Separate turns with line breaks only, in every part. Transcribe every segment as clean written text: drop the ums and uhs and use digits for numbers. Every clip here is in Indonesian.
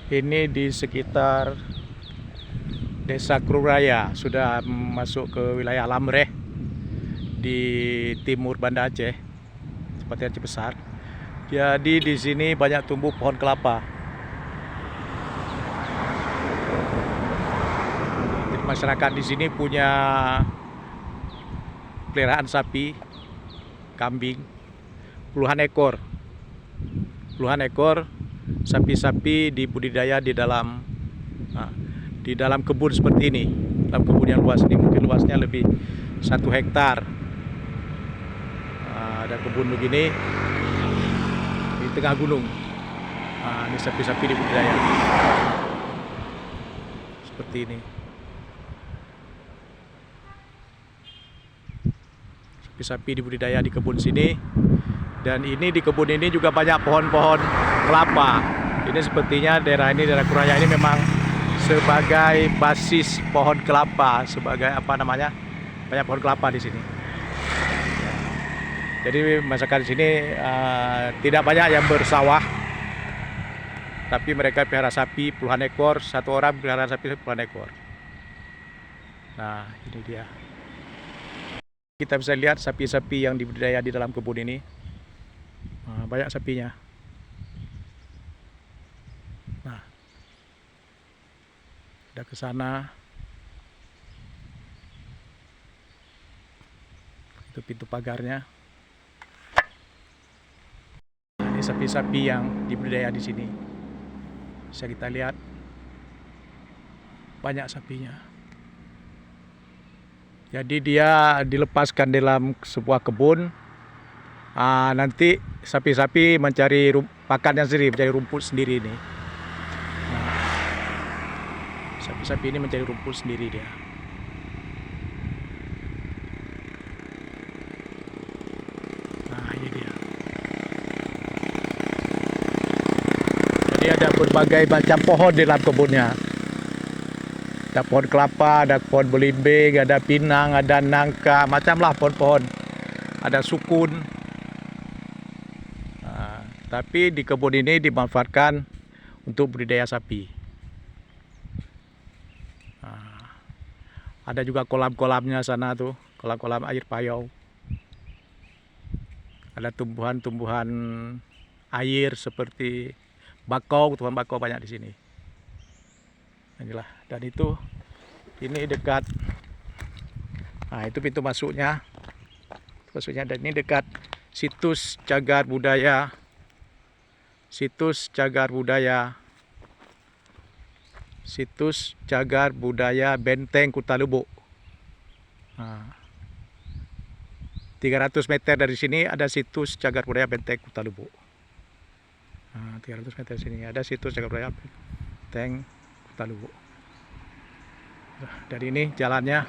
Ini di sekitar Desa Kruraya, sudah masuk ke wilayah Lamreh di timur Banda Aceh, seperti Aceh Besar. Jadi di sini banyak tumbuh pohon kelapa. Jadi masyarakat di sini punya peliharaan sapi, kambing, puluhan ekor. Puluhan ekor sapi-sapi dibudidaya di dalam kebun seperti ini, dalam kebun yang luas ini, mungkin luasnya lebih 1 hektar. Ada kebun begini di tengah gunung. Ini sapi-sapi dibudidaya seperti ini. Sapi-sapi dibudidaya di kebun sini, dan ini di kebun ini juga banyak pohon-pohon kelapa. Ini sepertinya daerah Kruraya ini memang sebagai basis pohon kelapa, sebagai banyak pohon kelapa di sini. Jadi masyarakat di sini tidak banyak yang bersawah, tapi mereka pelihara sapi puluhan ekor. Satu orang pelihara sapi puluhan ekor. Nah, ini dia. Kita bisa lihat sapi-sapi yang dibudidaya di dalam kebun ini. Banyak sapinya. Nah, ada ke sana. Itu pintu pagarnya. Ini sapi-sapi yang dibudidaya di sini. Bisa kita lihat banyak sapinya. Jadi dia dilepaskan dalam sebuah kebun. Nanti sapi-sapi mencari pakannya sendiri, mencari rumput sendiri ini. Sapi-sapi ini mencari rumput sendiri dia. Nah, ini dia. Jadi ada berbagai macam pohon di dalam kebunnya. Ada pohon kelapa, ada pohon belimbing, ada pinang, ada nangka, macamlah pohon-pohon. Ada sukun. Tapi di kebun ini dimanfaatkan untuk budidaya sapi. Ada juga kolam-kolamnya sana tuh, kolam-kolam air payau. Ada tumbuhan-tumbuhan air seperti bakau, tumbuhan bakau banyak di sini. Inilah, dan ini dekat. Itu pintu masuknya. Dan ini dekat situs cagar budaya. Situs cagar budaya Benteng Kuta Lubuk. 300 meter dari sini ada situs cagar budaya Benteng Kuta Lubuk. 300 meter dari sini ada situs cagar budaya Benteng Kuta Lubuk. Dari ini jalannya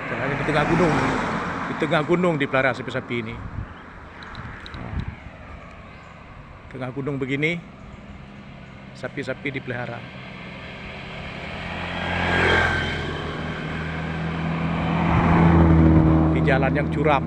di tengah gunung. Di tengah gunung dipelihara sapi-sapi ini. Tengah gunung begini, sapi-sapi dipelihara. Di jalan yang curam.